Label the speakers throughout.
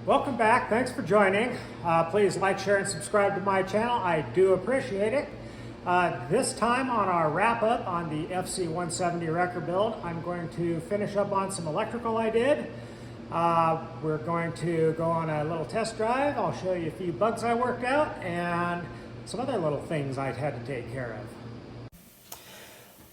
Speaker 1: Welcome back. Thanks for joining. Please like, share, and subscribe to my channel. I do appreciate it. This time on our wrap-up on the FC-170 wrecker build, I'm going to finish up on some electrical I did. We're going to go on a little test drive. I'll show you a few bugs I worked out and some other little things I'd had to take care of.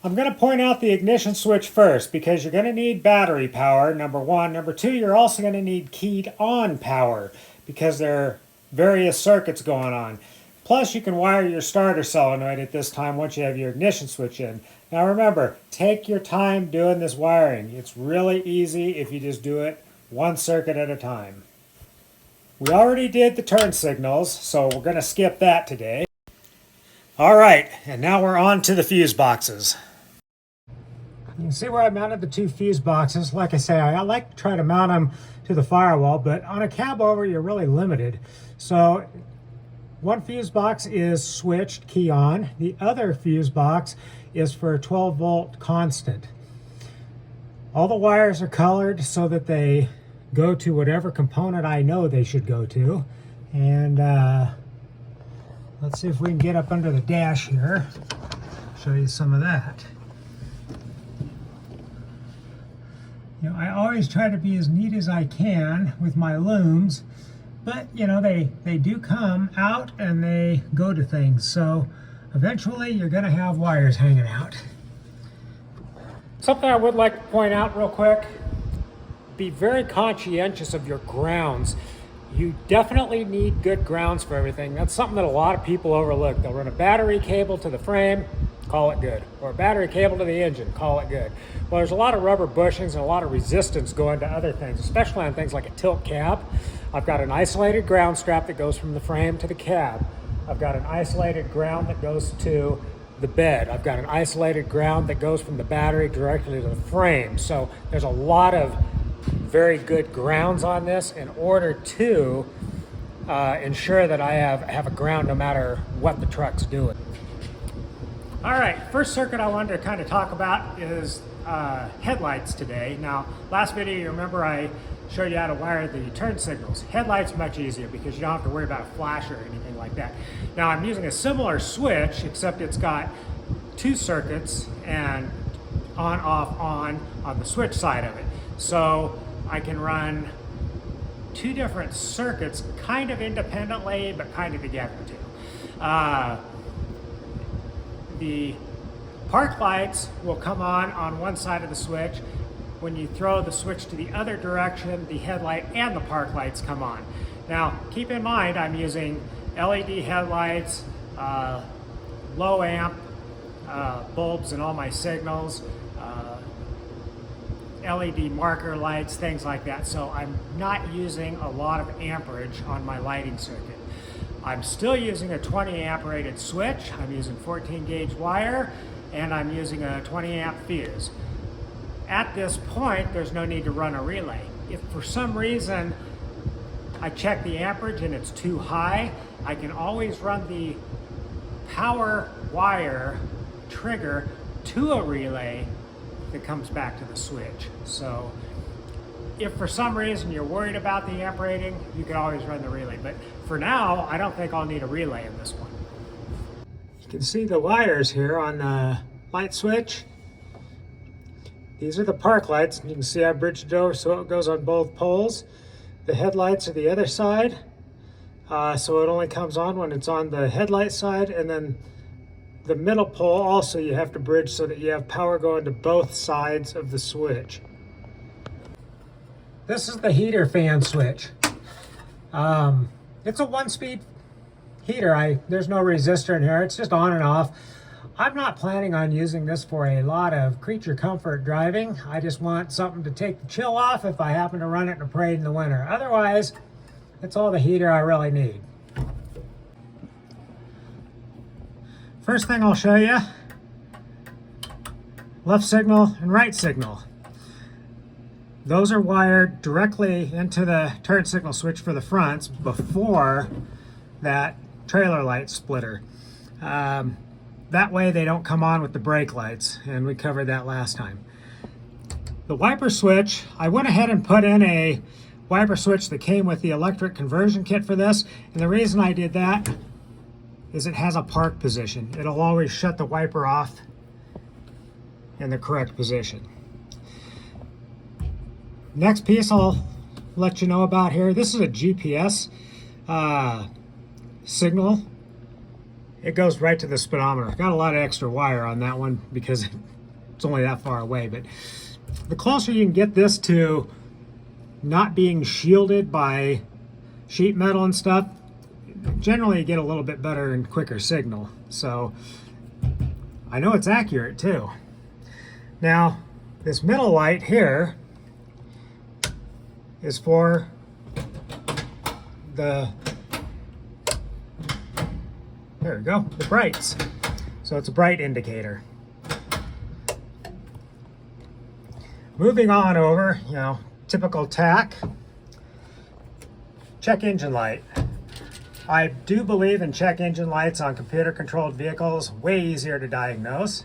Speaker 1: I'm going to point out the ignition switch first because you're going to need battery power, number one. Number two, you're also going to need keyed on power because there are various circuits going on. Plus, you can wire your starter solenoid at this time once you have your ignition switch in. Now remember, take your time doing this wiring. It's really easy if you just do it one circuit at a time. We already did the turn signals, so we're going to skip that today. All right, and now we're on to the fuse boxes. You can see where I mounted the two fuse boxes. Like I say, I like to try to mount them to the firewall, but on a cab over, you're really limited. So one fuse box is switched key on. The other fuse box is for a 12 volt constant. All the wires are colored so that they go to whatever component I know they should go to. And let's see if we can get up under the dash here. Show you some of that. You know, I always try to be as neat as I can with my looms, but you know, they do come out and they go to things. So eventually you're going to have wires hanging out. Something I would like to point out real quick, be very conscientious of your grounds. You definitely need good grounds for everything. That's something that a lot of people overlook. They'll run a battery cable to the frame, call it good. Or a battery cable to the engine, call it good. Well, there's a lot of rubber bushings and a lot of resistance going to other things, especially on things like a tilt cab. I've got an isolated ground strap that goes from the frame to the cab. I've got an isolated ground that goes to the bed. I've got an isolated ground that goes from the battery directly to the frame. So there's a lot of very good grounds on this in order to ensure that I have a ground no matter what the truck's doing. All right, first circuit I wanted to kind of talk about is headlights today. Now, last video, you remember I showed you how to wire the turn signals. Headlights much easier because you don't have to worry about a flash or anything like that. Now, I'm using a similar switch, except it's got two circuits and on, off, on the switch side of it. So I can run two different circuits kind of independently, but kind of together too. The park lights will come on one side of the switch. When you throw the switch to the other direction, the headlight and the park lights come on. Now, keep in mind, I'm using LED headlights, low amp bulbs in all my signals, LED marker lights, things like that. So I'm not using a lot of amperage on my lighting circuit. I'm still using a 20 amp rated switch. I'm using 14 gauge wire, and I'm using a 20 amp fuse. At this point, there's no need to run a relay. If for some reason I check the amperage and it's too high, I can always run the power wire trigger to a relay that comes back to the switch. So if for some reason you're worried about the amp rating, you can always run the relay. But for now, I don't think I'll need a relay in this one. You can see the wires here on the light switch. These are the park lights. You can see I bridged it over so it goes on both poles. The headlights are the other side. So it only comes on when it's on the headlight side, and then the middle pole also you have to bridge so that you have power going to both sides of the switch. This is the heater fan switch. It's a 1-speed heater. There's no resistor in here. It's just on and off. I'm not planning on using this for a lot of creature comfort driving. I just want something to take the chill off if I happen to run it in a parade in the winter. Otherwise, it's all the heater I really need. First thing I'll show you, left signal and right signal. Those are wired directly into the turn signal switch for the fronts before that trailer light splitter. That way they don't come on with the brake lights, and we covered that last time. The wiper switch, I went ahead and put in a wiper switch that came with the electric conversion kit for this. And the reason I did that is it has a park position. It'll always shut the wiper off in the correct position. Next piece I'll let you know about here. This is a GPS signal. It goes right to the speedometer. Got a lot of extra wire on that one because it's only that far away, but the closer you can get this to not being shielded by sheet metal and stuff, generally you get a little bit better and quicker signal. So I know it's accurate too. Now, this middle light here is for the, there we go, the brights. So it's a bright indicator. Moving on over, typical tack, check engine light. I do believe in check engine lights on computer controlled vehicles, way easier to diagnose.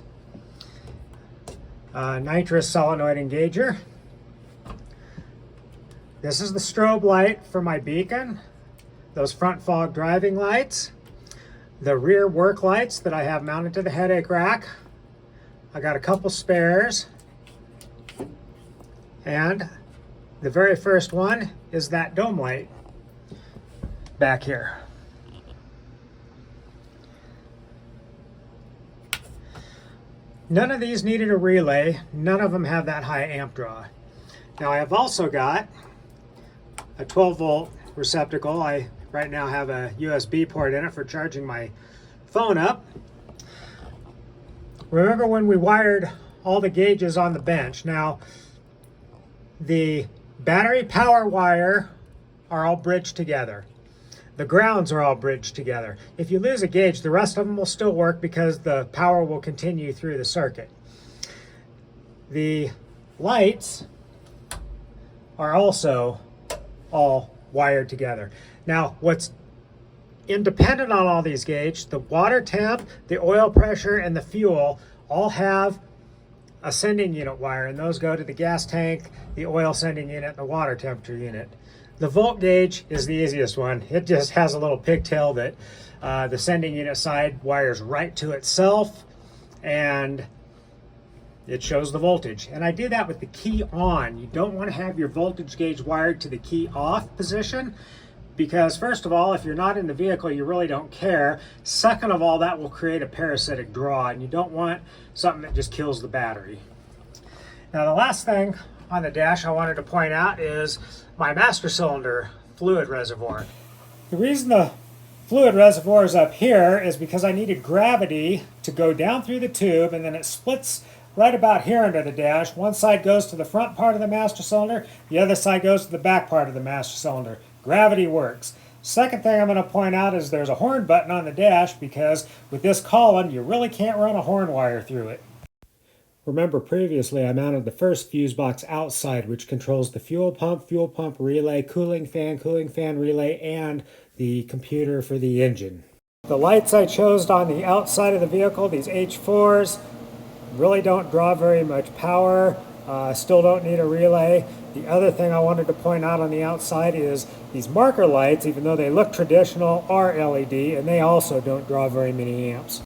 Speaker 1: Nitrous solenoid engager. This is the strobe light for my beacon, those front fog driving lights, the rear work lights that I have mounted to the headache rack. I got a couple spares. And the very first one is that dome light back here. None of these needed a relay. None of them have that high amp draw. Now I have also got a 12 volt receptacle. I right now have a USB port in it for charging my phone up. Remember when we wired all the gauges on the bench? Now, the battery power wire are all bridged together. The grounds are all bridged together. If you lose a gauge, the rest of them will still work because the power will continue through the circuit. The lights are also all wired together. Now, what's independent on all these gauges, the water temp, the oil pressure, and the fuel all have a sending unit wire, and those go to the gas tank, the oil sending unit, and the water temperature unit. The volt gauge is the easiest one. It just has a little pigtail that the sending unit side wires right to itself, and it shows the voltage. And I do that with the key on. You don't want to have your voltage gauge wired to the key off position, because first of all, if you're not in the vehicle, you really don't care. Second of all, that will create a parasitic draw, and you don't want something that just kills the battery. Now, the last thing on the dash I wanted to point out is my master cylinder fluid reservoir. The reason the fluid reservoir is up here is because I needed gravity to go down through the tube, and then it splits right about here under the dash. One side goes to the front part of the master cylinder, the other side goes to the back part of the master cylinder. Gravity works. Second thing I'm going to point out is there's a horn button on the dash, because with this column you really can't run a horn wire through it. Remember previously I mounted the first fuse box outside, which controls the fuel pump relay, cooling fan relay, and the computer for the engine. The lights I chose on the outside of the vehicle, these H4s, really don't draw very much power. Still don't need a relay. The other thing I wanted to point out on the outside is these marker lights, even though they look traditional, are LED, and they also don't draw very many amps.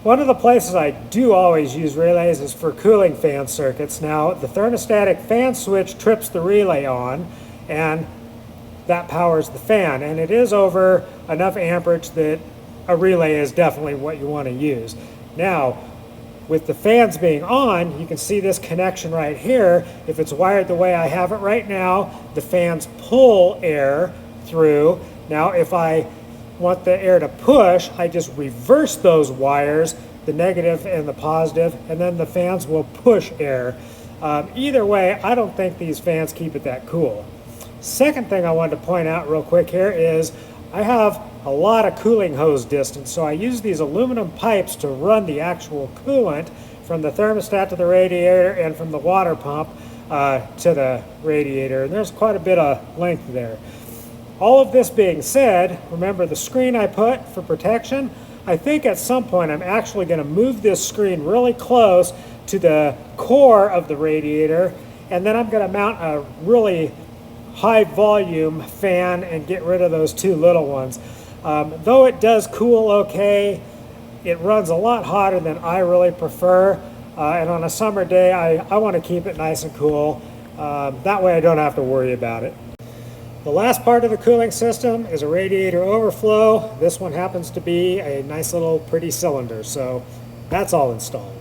Speaker 1: One of the places I do always use relays is for cooling fan circuits. Now, the thermostatic fan switch trips the relay on, and that powers the fan, and it is over enough amperage that a relay is definitely what you want to use. Now, with the fans being on, you can see this connection right here. If it's wired the way I have it right now, the fans pull air through. Now, if I want the air to push, I just reverse those wires, the negative and the positive, and then the fans will push air. Either way, I don't think these fans keep it that cool. Second thing I wanted to point out real quick here is I have a lot of cooling hose distance, so I use these aluminum pipes to run the actual coolant from the thermostat to the radiator and from the water pump to the radiator, and there's quite a bit of length there. All of this being said, remember the screen I put for protection? I think at some point I'm actually going to move this screen really close to the core of the radiator, and then I'm going to mount a really high volume fan and get rid of those two little ones. Though it does cool okay, it runs a lot hotter than I really prefer, and on a summer day I want to keep it nice and cool. That way I don't have to worry about it. The last part of the cooling system is a radiator overflow. This one happens to be a nice little pretty cylinder, so that's all installed.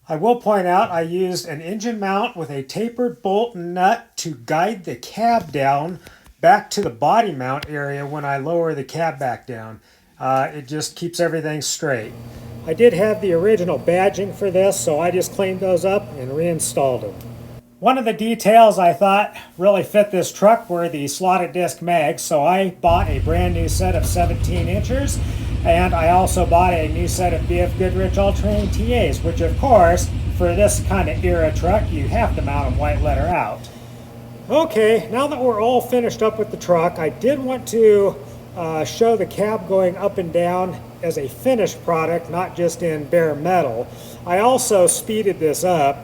Speaker 1: I will point out I used an engine mount with a tapered bolt and nut to guide the cab down back to the body mount area when I lower the cab back down. It just keeps everything straight. I did have the original badging for this, so I just cleaned those up and reinstalled them. One of the details I thought really fit this truck were the slotted disc mags, so I bought a brand new set of 17 inchers, and I also bought a new set of BF Goodrich all-terrain TAs, which of course, for this kind of era truck, you have to mount them white letter out. Okay, now that we're all finished up with the truck, I did want to show the cab going up and down as a finished product, not just in bare metal. I also speeded this up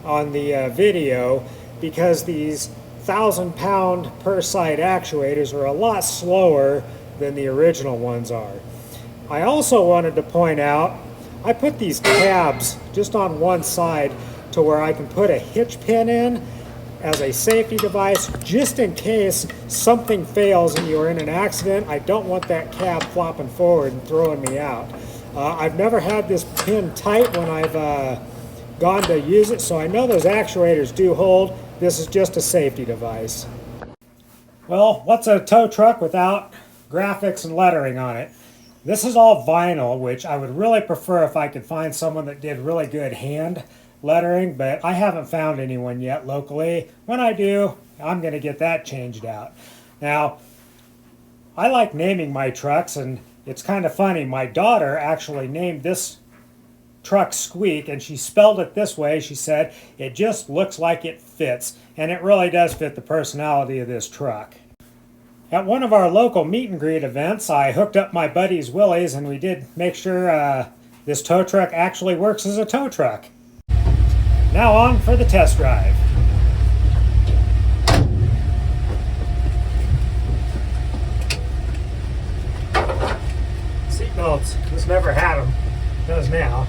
Speaker 1: on the video because these 1,000-pound per side actuators are a lot slower than the original ones are. I also wanted to point out I put these tabs just on one side to where I can put a hitch pin in as a safety device just in case something fails and you're in an accident. I don't want that cab flopping forward and throwing me out. I've never had this pin tight when I've gone to use it, so I know those actuators do hold. This is just a safety device. Well, what's a tow truck without graphics and lettering on it? This is all vinyl, which I would really prefer if I could find someone that did really good hand lettering, but I haven't found anyone yet locally. When I do, I'm going to get that changed out. Now, I like naming my trucks, and it's kind of funny. My daughter actually named this truck Squeak, and she spelled it this way. She said, it just looks like it fits, and it really does fit the personality of this truck. At one of our local meet and greet events, I hooked up my buddy's Willys, and we did make sure this tow truck actually works as a tow truck. Now on for the test drive. Seatbelts, just never had them. Does now.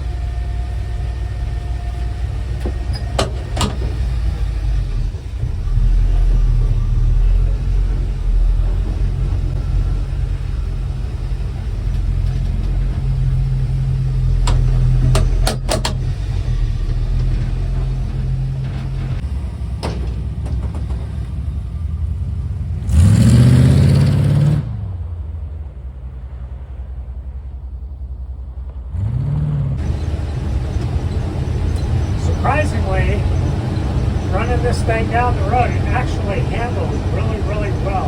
Speaker 1: Surprisingly, running this thing down the road, it actually handles really, really well.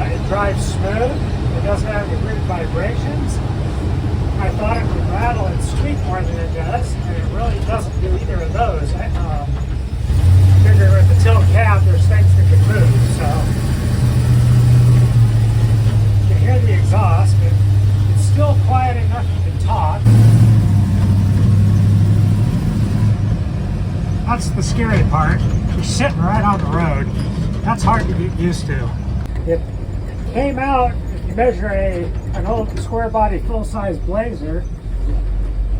Speaker 1: It drives smooth. It doesn't have any weird vibrations. I thought it would rattle and squeak more than it does, and it really doesn't do either of those. I figure with the tilt cab, there's things that can move, so you can hear the exhaust, but it's still quiet enough you can talk. That's the scary part. You're sitting right on the road. That's hard to get used to. It came out, if you measure an old square body full-size Blazer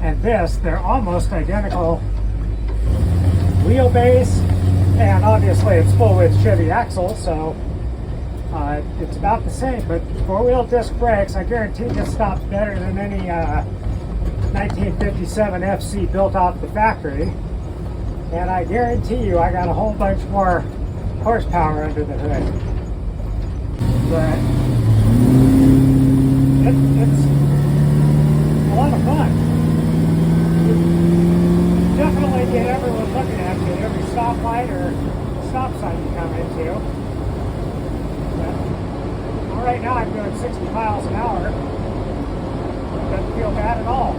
Speaker 1: and this, they're almost identical wheelbase, and obviously it's full-width Chevy axle, so it's about the same, but four-wheel disc brakes, I guarantee this stops better than any 1957 FC built off the factory. And I guarantee you I got a whole bunch more horsepower under the hood. But it's a lot of fun. You definitely get everyone looking at you at every stoplight or stop sign you come into. But right now I'm doing 60 miles an hour. It doesn't feel bad at all.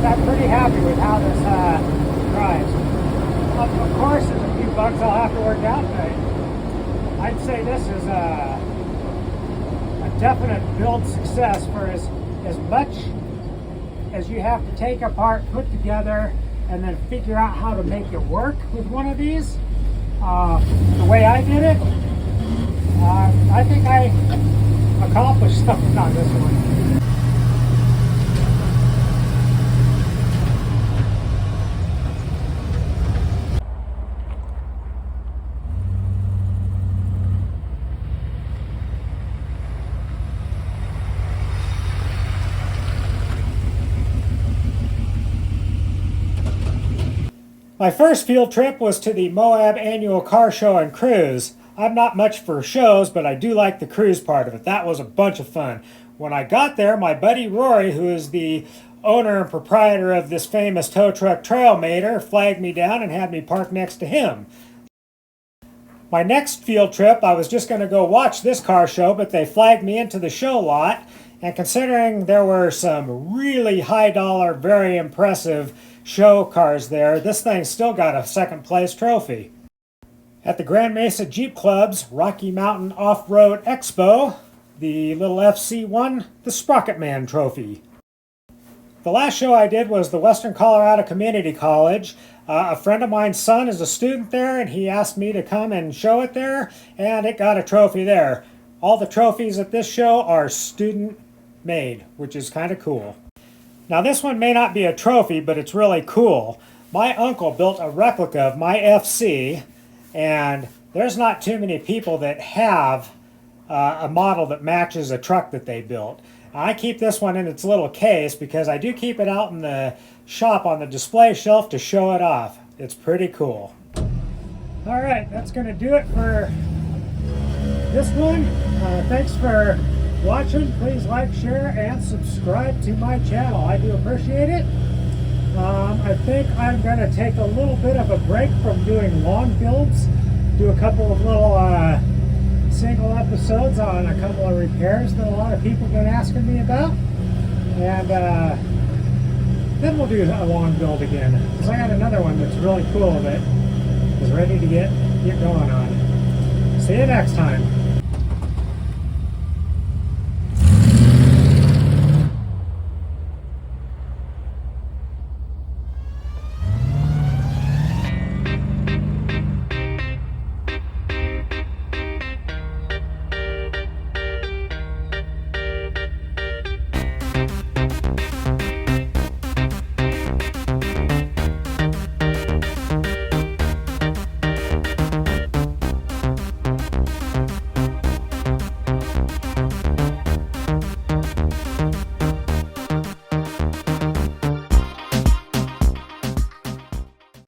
Speaker 1: I'm pretty happy with how this drives. Of course, there's a few bugs I'll have to work out, but I'd say this is a definite build success for as much is you have to take apart, put together, and then figure out how to make it work with one of these. The way I did it, I think I accomplished something on this one. My first field trip was to the Moab Annual Car Show and Cruise. I'm not much for shows, but I do like the cruise part of it. That was a bunch of fun. When I got there, my buddy Rory, who is the owner and proprietor of this famous tow truck Trailmater, flagged me down and had me park next to him. My next field trip, I was just going to go watch this car show, but they flagged me into the show lot. And considering there were some really high dollar, very impressive show cars there, this thing still got a second place trophy. At the Grand Mesa Jeep Club's Rocky Mountain Off-Road Expo, the little FC won the Sprocket Man trophy. The last show I did was the Western Colorado Community College. A friend of mine's son is a student there, and he asked me to come and show it there, and it got a trophy there. All the trophies at this show are student made, which is kind of cool. Now this one may not be a trophy, but it's really cool. My uncle built a replica of my FC, and there's not too many people that have a model that matches a truck that they built. I keep this one in its little case because I do keep it out in the shop on the display shelf to show it off. It's pretty cool. All right, that's going to do it for this one. Thanks for watching. Please like, share, and subscribe to my channel. I do appreciate it. I think I'm going to take a little bit of a break from doing long builds, do a couple of little single episodes on a couple of repairs that a lot of people have been asking me about, and then we'll do a long build again, because I got another one that's really cool that is ready to get going on. See you next time.